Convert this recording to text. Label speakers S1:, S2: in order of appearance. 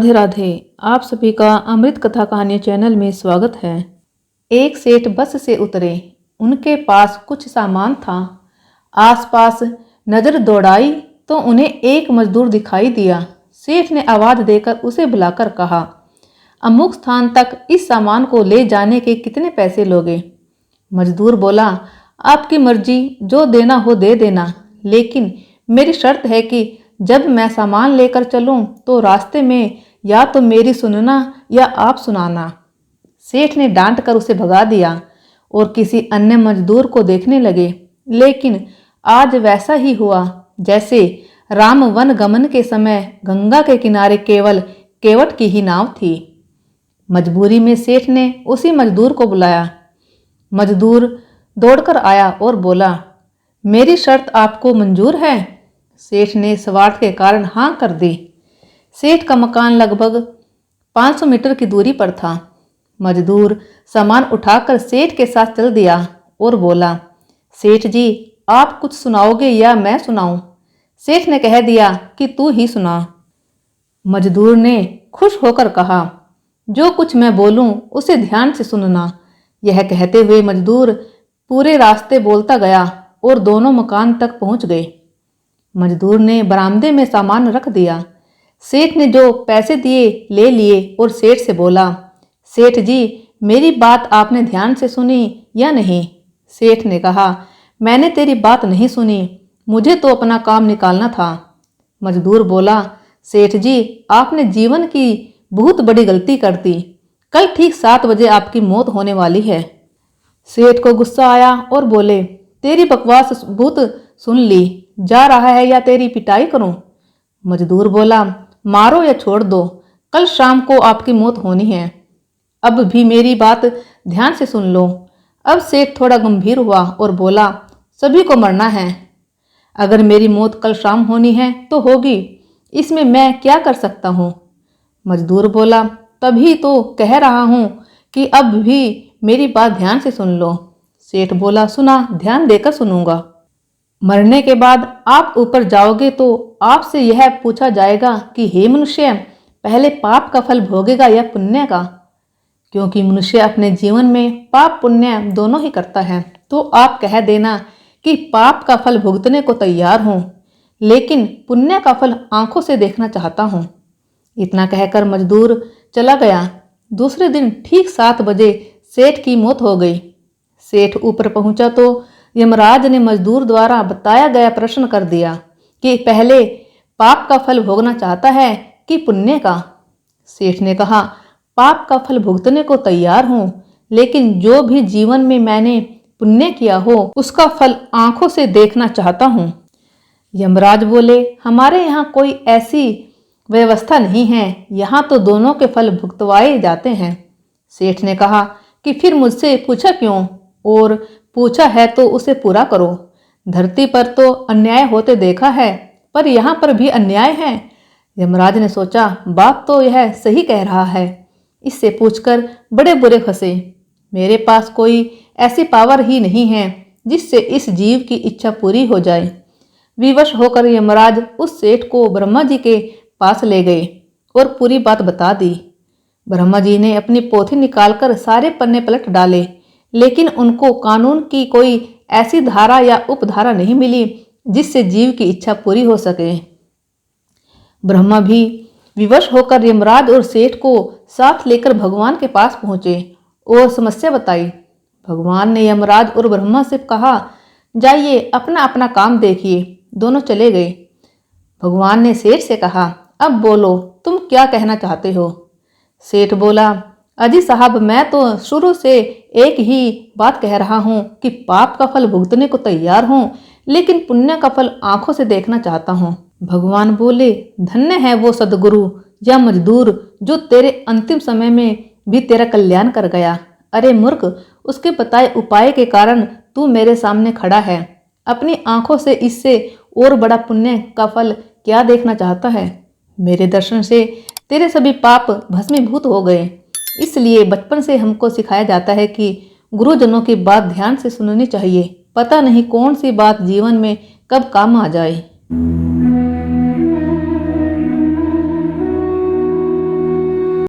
S1: राधे राधे। आप सभी का अमृत कथा कहानी चैनल में स्वागत है। एक सेठ बस से उतरे। उनके पास कुछ सामान था। आसपास नजर दौड़ाई तो उन्हें एक मजदूर दिखाई दिया। सेठ ने आवाज देकर उसे बुलाकर कहा, अमुक स्थान तक इस सामान को ले जाने के कितने पैसे लोगे? मजदूर बोला, आपकी मर्जी, जो देना हो दे देना, लेकिन मेरी शर्त है कि जब मैं सामान लेकर चलूं तो रास्ते में या तो मेरी सुनना या आप सुनाना। सेठ ने डांट कर उसे भगा दिया और किसी अन्य मजदूर को देखने लगे। लेकिन आज वैसा ही हुआ जैसे राम वन गमन के समय गंगा के किनारे केवल केवट की ही नाव थी। मजबूरी में सेठ ने उसी मजदूर को बुलाया। मजदूर दौड़कर आया और बोला, मेरी शर्त आपको मंजूर है? सेठ ने स्वार्थ के कारण हाँ कर दी। सेठ का मकान लगभग 500 मीटर की दूरी पर था। मजदूर सामान उठाकर सेठ के साथ चल दिया और बोला, सेठ जी, आप कुछ सुनाओगे या मैं सुनाऊं? सेठ ने कह दिया कि तू ही सुना। मजदूर ने खुश होकर कहा, जो कुछ मैं बोलूं उसे ध्यान से सुनना। यह कहते हुए मजदूर पूरे रास्ते बोलता गया और दोनों मकान तक पहुंच गए। मजदूर ने बरामदे में सामान रख दिया। सेठ ने जो पैसे दिए ले लिए और सेठ से बोला, सेठ जी, मेरी बात आपने ध्यान से सुनी या नहीं? सेठ ने कहा, मैंने तेरी बात नहीं सुनी, मुझे तो अपना काम निकालना था। मजदूर बोला, सेठ जी, आपने जीवन की बहुत बड़ी गलती कर दी। कल ठीक 7 बजे आपकी मौत होने वाली है। सेठ को गुस्सा आया और बोले, तेरी बकवास बहुत सुन ली, जा रहा है या तेरी पिटाई करूं? मजदूर बोला, मारो या छोड़ दो, कल शाम को आपकी मौत होनी है। अब भी मेरी बात ध्यान से सुन लो। अब सेठ थोड़ा गंभीर हुआ और बोला, सभी को मरना है। अगर मेरी मौत कल शाम होनी है तो होगी, इसमें मैं क्या कर सकता हूँ? मजदूर बोला, तभी तो कह रहा हूँ कि अब भी मेरी बात ध्यान से सुन लो। सेठ बोला, सुना, ध्यान देकर सुनूंगा। मरने के बाद आप ऊपर जाओगे तो आपसे यह पूछा जाएगा कि हे मनुष्य, पहले पाप का फल भोगेगा या पुण्य का? क्योंकि मनुष्य अपने जीवन में पाप पुण्य दोनों ही करता है, तो आप कह देना कि पाप का फल भुगतने को तैयार हूं, लेकिन पुण्य का फल आंखों से देखना चाहता हूं। इतना कहकर मजदूर चला गया। दूसरे दिन ठीक 7 बजे सेठ की मौत हो गई। सेठ ऊपर पहुंचा तो यमराज ने मजदूर द्वारा बताया गया प्रश्न कर दिया कि पहले पाप का फल भोगना चाहता है कि पुण्य का? सेठ ने कहा, पाप का फल भुगतने को तैयार हूं, लेकिन जो भी जीवन में मैंने पुण्य किया हो उसका फल आंखों से देखना चाहता हूं। यमराज बोले, हमारे यहाँ कोई ऐसी व्यवस्था नहीं है, यहाँ तो दोनों के फल भुगतवाए जाते हैं। सेठ ने कहा कि फिर मुझसे पूछा क्यों, और पूछा है तो उसे पूरा करो। धरती पर तो अन्याय होते देखा है, पर यहाँ पर भी अन्याय है। यमराज ने सोचा, बात तो यह सही कह रहा है। इससे पूछकर बड़े बुरे फंसे। मेरे पास कोई ऐसी पावर ही नहीं है जिससे इस जीव की इच्छा पूरी हो जाए। विवश होकर यमराज उस सेठ को ब्रह्मा जी के पास ले गए और पूरी बात बता दी। ब्रह्मा जी ने अपनी पोथी निकालकर सारे पन्ने पलट डाले, लेकिन उनको कानून की कोई ऐसी धारा या उपधारा नहीं मिली जिससे जीव की इच्छा पूरी हो सके। ब्रह्मा भी विवश होकर यमराज और सेठ को साथ लेकर भगवान के पास पहुंचे और समस्या बताई। भगवान ने यमराज और ब्रह्मा से कहा, जाइए अपना अपना काम देखिए। दोनों चले गए। भगवान ने सेठ से कहा, अब बोलो, तुम क्या कहना चाहते हो? सेठ बोला, अजी साहब, मैं तो शुरू से एक ही बात कह रहा हूँ कि पाप का फल भुगतने को तैयार हूँ, लेकिन पुण्य का फल आंखों से देखना चाहता हूँ। भगवान बोले, धन्य है वो सदगुरु या मजदूर जो तेरे अंतिम समय में भी तेरा कल्याण कर गया। अरे मूर्ख, उसके बताए उपाय के कारण तू मेरे सामने खड़ा है। अपनी आंखों से इससे और बड़ा पुण्य का फल क्या देखना चाहता है? मेरे दर्शन से तेरे सभी पाप भस्मीभूत हो गए। इसलिए बचपन से हमको सिखाया जाता है कि गुरुजनों की बात ध्यान से सुननी चाहिए। पता नहीं कौन सी बात जीवन में कब काम आ जाए।